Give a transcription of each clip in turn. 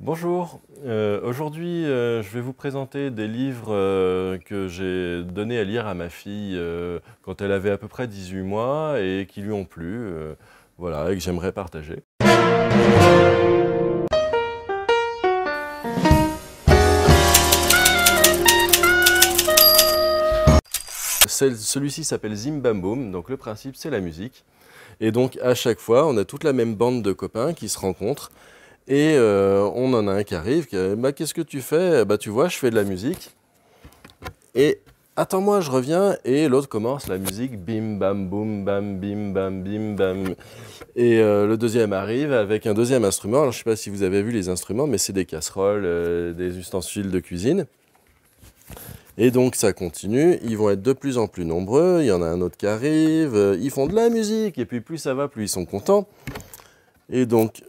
Bonjour, aujourd'hui je vais vous présenter des livres que j'ai donné à lire à ma fille quand elle avait à peu près 18 mois et qui lui ont plu, voilà, et que j'aimerais partager. Celui-ci s'appelle Zimbamboum, donc le principe c'est la musique. Et donc à chaque fois on a toute la même bande de copains qui se rencontrent. Et on en a un qui arrive, bah, qu'est-ce que tu fais? Bah tu vois, je fais de la musique. Et attends-moi, je reviens. Et l'autre commence la musique, bim bam boum bam bim bam bim bam. Et le deuxième arrive avec un deuxième instrument. Alors je sais pas si vous avez vu les instruments, mais c'est des casseroles, des ustensiles de cuisine. Et donc ça continue, ils vont être de plus en plus nombreux, il y en a un autre qui arrive, ils font de la musique, et puis plus ça va, plus ils sont contents. Et donc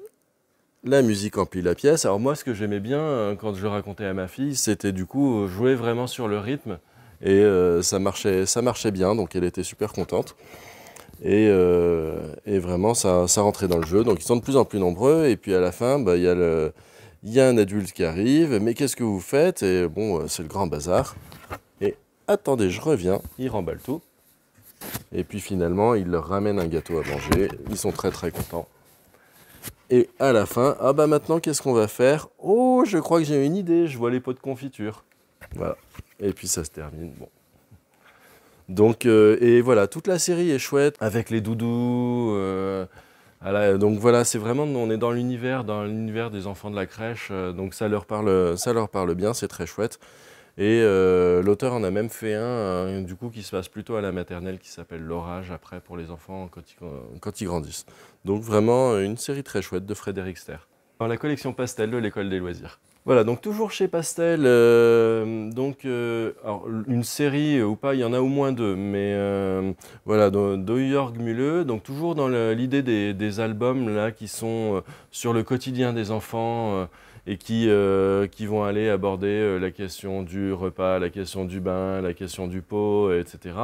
la musique emplit la pièce. Alors moi, ce que j'aimais bien quand je le racontais à ma fille, c'était du coup jouer vraiment sur le rythme. Et ça marchait bien, donc elle était super contente. Et vraiment, ça rentrait dans le jeu. Donc ils sont de plus en plus nombreux. Et puis à la fin, bah, il y a un adulte qui arrive. Mais qu'est-ce que vous faites? Et bon, c'est le grand bazar. Et attendez, je reviens. Il remballe tout. Et puis finalement, il leur ramène un gâteau à manger. Ils sont très très contents. Et à la fin, ah bah maintenant qu'est-ce qu'on va faire? Oh, je crois que j'ai une idée, je vois les pots de confiture. Voilà. Et puis ça se termine. Bon. Donc, et voilà, toute la série est chouette, avec les doudous. Voilà, donc voilà, c'est vraiment, on est dans l'univers des enfants de la crèche, donc ça leur parle bien, c'est très chouette. Et l'auteur en a même fait un, du coup, qui se passe plutôt à la maternelle, qui s'appelle L'Orage, après, pour les enfants quand ils grandissent. Donc vraiment, une série très chouette de Frédéric Ster. Dans la collection Pastel de l'École des loisirs. Voilà, donc toujours chez Pastel, alors, une série ou pas, il y en a au moins deux, mais voilà, de Jörg Mühle, donc toujours dans l'idée des albums là qui sont sur le quotidien des enfants et qui vont aller aborder la question du repas, la question du bain, la question du pot, etc.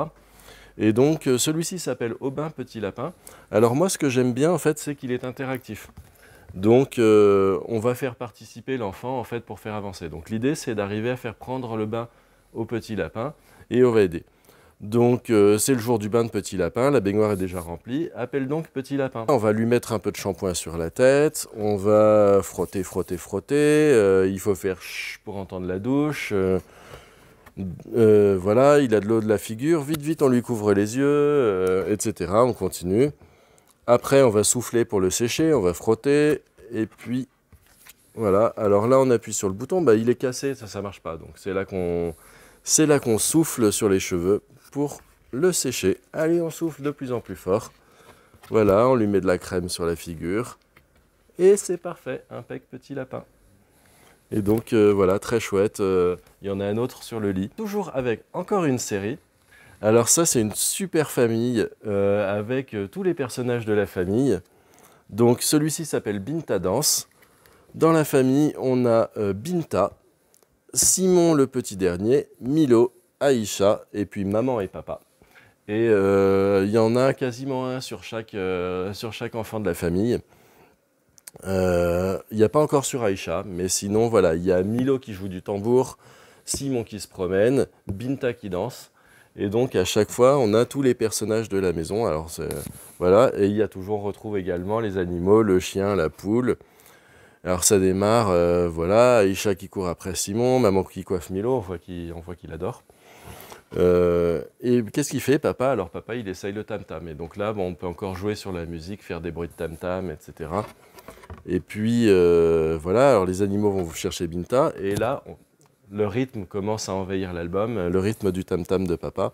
Et donc celui-ci s'appelle Aubin Petit Lapin. Alors moi, ce que j'aime bien en fait, c'est qu'il est interactif. Donc, on va faire participer l'enfant en fait pour faire avancer. Donc, l'idée, c'est d'arriver à faire prendre le bain au petit lapin et on va aider. Donc, c'est le jour du bain de petit lapin, la baignoire est déjà remplie. Appelle donc petit lapin. On va lui mettre un peu de shampoing sur la tête, on va frotter, frotter, frotter. Il faut faire chut pour entendre la douche. Voilà, il a de l'eau de la figure. Vite, vite, on lui couvre les yeux, etc. On continue. Après, on va souffler pour le sécher, on va frotter, et puis voilà. Alors là, on appuie sur le bouton, bah, il est cassé, ça marche pas. Donc c'est là qu'on souffle sur les cheveux pour le sécher. Allez, on souffle de plus en plus fort. Voilà, on lui met de la crème sur la figure, et c'est parfait, impec petit lapin. Et donc voilà, très chouette. Il y en a un autre sur le lit. Toujours avec encore une série. Alors ça, c'est une super famille avec tous les personnages de la famille. Donc celui-ci s'appelle Binta Danse. Dans la famille, on a Binta, Simon le petit dernier, Milo, Aïcha, et puis maman et papa. Et il y en a quasiment un sur chaque enfant de la famille. Il n'y a pas encore sur Aïcha, mais sinon voilà, il y a Milo qui joue du tambour, Simon qui se promène, Binta qui danse. Et donc à chaque fois, on a tous les personnages de la maison. Alors voilà, et il y a toujours, on retrouve également les animaux, le chien, la poule. Alors ça démarre, voilà, Aïcha qui court après Simon, maman qui coiffe Milo, on voit qu'il adore. Et qu'est-ce qu'il fait, papa? Alors papa, il essaye le tam-tam. Et donc là, bon, on peut encore jouer sur la musique, faire des bruits de tam-tam, etc. Et puis voilà, alors les animaux vont vous chercher Binta. Et là, le rythme commence à envahir l'album, le rythme du tam-tam de papa,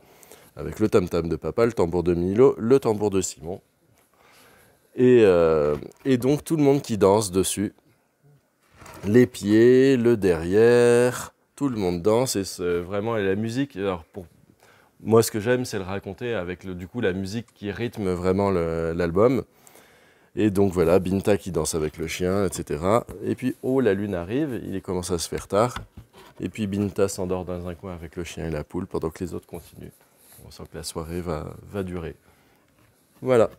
avec le tam-tam de papa, le tambour de Milo, le tambour de Simon. Et donc tout le monde qui danse dessus. Les pieds, le derrière, tout le monde danse. Et vraiment, et la musique, alors pour moi ce que j'aime, c'est le raconter avec du coup la musique qui rythme vraiment l'album. Et donc voilà, Binta qui danse avec le chien, etc. Et puis, oh, la lune arrive, il commence à se faire tard. Et puis Binta s'endort dans un coin avec le chien et la poule pendant que les autres continuent. On sent que la soirée va durer. Voilà.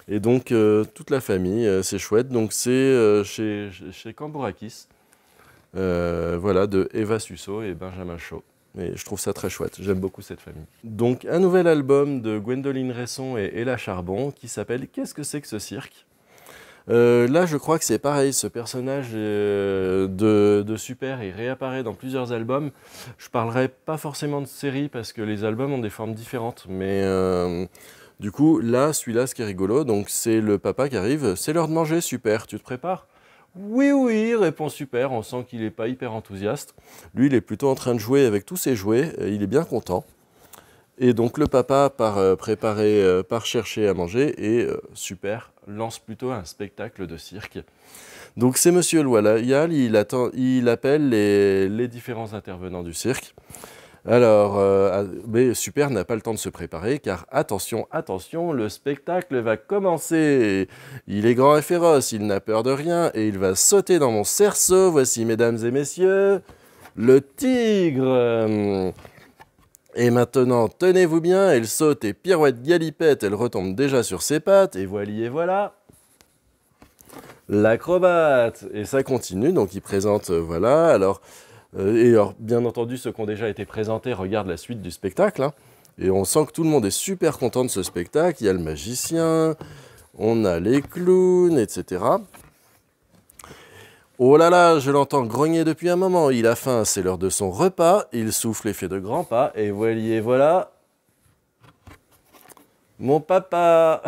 Et donc, toute la famille, c'est chouette. Donc, c'est chez Cambourakis. Voilà, de Eva Susso et Benjamin Shaw. Et je trouve ça très chouette, j'aime beaucoup cette famille. Donc un nouvel album de Gwendoline Resson et Ella Charbon qui s'appelle « Qu'est-ce que c'est que ce cirque ?» Là je crois que c'est pareil, ce personnage de Super, il réapparaît dans plusieurs albums. Je parlerai pas forcément de série parce que les albums ont des formes différentes, mais du coup là, celui-là, ce qui est rigolo, donc c'est le papa qui arrive, c'est l'heure de manger, Super, tu te prépares ? Oui, oui, répond Super, on sent qu'il n'est pas hyper enthousiaste. Lui, il est plutôt en train de jouer avec tous ses jouets, il est bien content. Et donc le papa part chercher à manger et Super lance plutôt un spectacle de cirque. Donc c'est Monsieur Loyal, il appelle les différents intervenants du cirque. Alors, mais Super n'a pas le temps de se préparer, car attention, attention, le spectacle va commencer. Il est grand et féroce, il n'a peur de rien, et il va sauter dans mon cerceau. Voici, mesdames et messieurs, le tigre. Et maintenant, tenez-vous bien, elle saute et pirouette galipette, elle retombe déjà sur ses pattes, et voilà, l'acrobate. Et ça continue, donc il présente, voilà, alors... Et alors, bien entendu, ceux qui ont déjà été présentés regardent la suite du spectacle. Hein, et on sent que tout le monde est super content de ce spectacle. Il y a le magicien, on a les clowns, etc. Oh là là, je l'entends grogner depuis un moment. Il a faim, c'est l'heure de son repas. Il souffle et fait de grands pas. Et voilà, mon papa.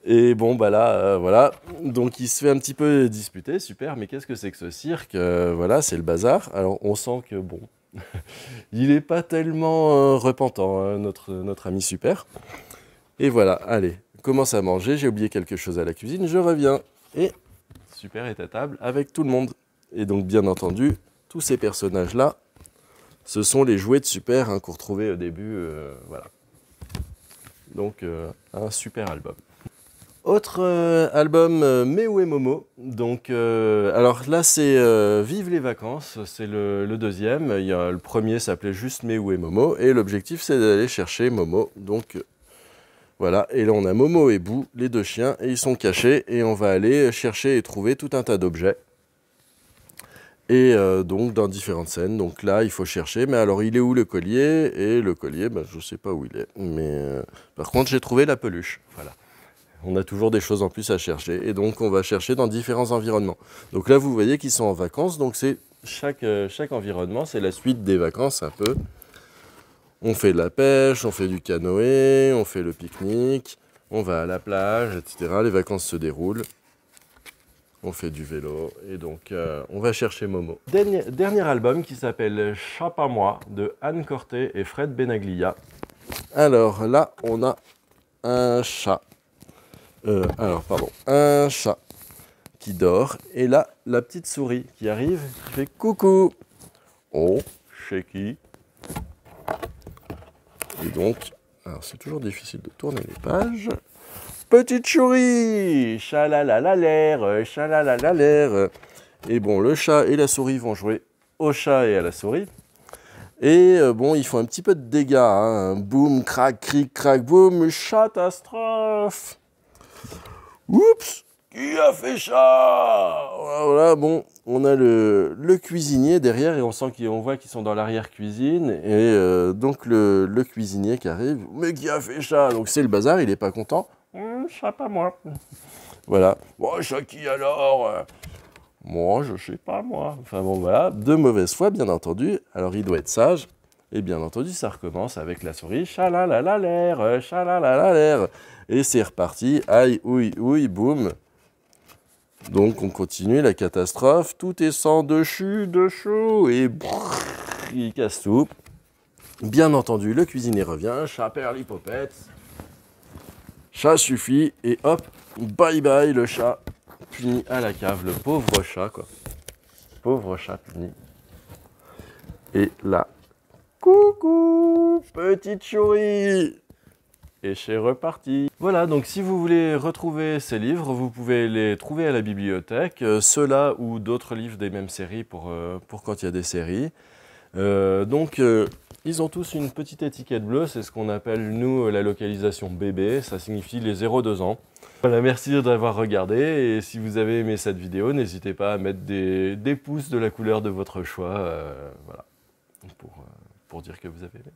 Et bon, bah là, voilà. Donc, il se fait un petit peu disputer. Super, mais qu'est-ce que c'est que ce cirque? Voilà, c'est le bazar. Alors, on sent que, bon, il n'est pas tellement repentant, hein, notre ami Super. Et voilà, allez, commence à manger. J'ai oublié quelque chose à la cuisine, je reviens. Et Super est à table avec tout le monde. Et donc, bien entendu, tous ces personnages-là, ce sont les jouets de Super hein, qu'on retrouvait au début. Voilà. Donc, un super album. Autre album, Méo et Momo. Donc, alors là, c'est Vive les vacances, c'est le deuxième. Le premier s'appelait juste Méo et Momo. Et l'objectif, c'est d'aller chercher Momo. Donc, voilà. Et là, on a Momo et Bou, les deux chiens, et ils sont cachés. Et on va aller chercher et trouver tout un tas d'objets. Et donc, dans différentes scènes. Donc là, il faut chercher. Mais alors, il est où le collier? Et le collier, ben, je ne sais pas où il est. Mais par contre, j'ai trouvé la peluche. Voilà. On a toujours des choses en plus à chercher. Et donc, on va chercher dans différents environnements. Donc là, vous voyez qu'ils sont en vacances. Donc, c'est chaque environnement, c'est la suite des vacances un peu. On fait de la pêche, on fait du canoë, on fait le pique-nique, on va à la plage, etc. Les vacances se déroulent. On fait du vélo. Et donc, on va chercher Momo. Dernier album qui s'appelle Chat pas moi de Anne Corté et Fred Benaglia. Alors là, on a un chat. Un chat qui dort, et là, la petite souris qui arrive, qui fait coucou. Oh, chez qui? Et donc, alors c'est toujours difficile de tourner les pages. Petite souris, chalalalalère, chalalalalère. Et bon, le chat et la souris vont jouer au chat et à la souris. Et bon, ils font un petit peu de dégâts. Hein. Boum, crac, cric, crac, boum, catastrophe. Oups, qui a fait ça? Voilà, bon, on a le cuisinier derrière et on voit qu'ils sont dans l'arrière-cuisine. Et donc le cuisinier qui arrive, mais qui a fait ça? Donc c'est le bazar, il n'est pas content. Ça pas moi. Voilà. Bon, ça qui alors? Moi, je sais pas moi. Enfin bon, voilà, de mauvaise foi, bien entendu. Alors il doit être sage. Et bien entendu, ça recommence avec la souris. Chalalalalère, chalalalalère. Et c'est reparti. Aïe, ouïe, ouïe, boum. Donc on continue la catastrophe. Tout est sans dessus, dessous. Et brrr, il casse tout. Bien entendu, le cuisinier revient. Chat perd l'hypopète. Chat suffit. Et hop, bye bye le chat. Puni à la cave. Le pauvre chat, quoi. Pauvre chat puni. Et là, coucou, petite souris. Et c'est reparti. Voilà, donc si vous voulez retrouver ces livres, vous pouvez les trouver à la bibliothèque, ceux-là ou d'autres livres des mêmes séries pour quand il y a des séries. Donc Ils ont tous une petite étiquette bleue, c'est ce qu'on appelle nous la localisation bébé, ça signifie les 0-2 ans. Voilà, merci d'avoir regardé et si vous avez aimé cette vidéo, n'hésitez pas à mettre des pouces de la couleur de votre choix, voilà, pour dire que vous avez aimé.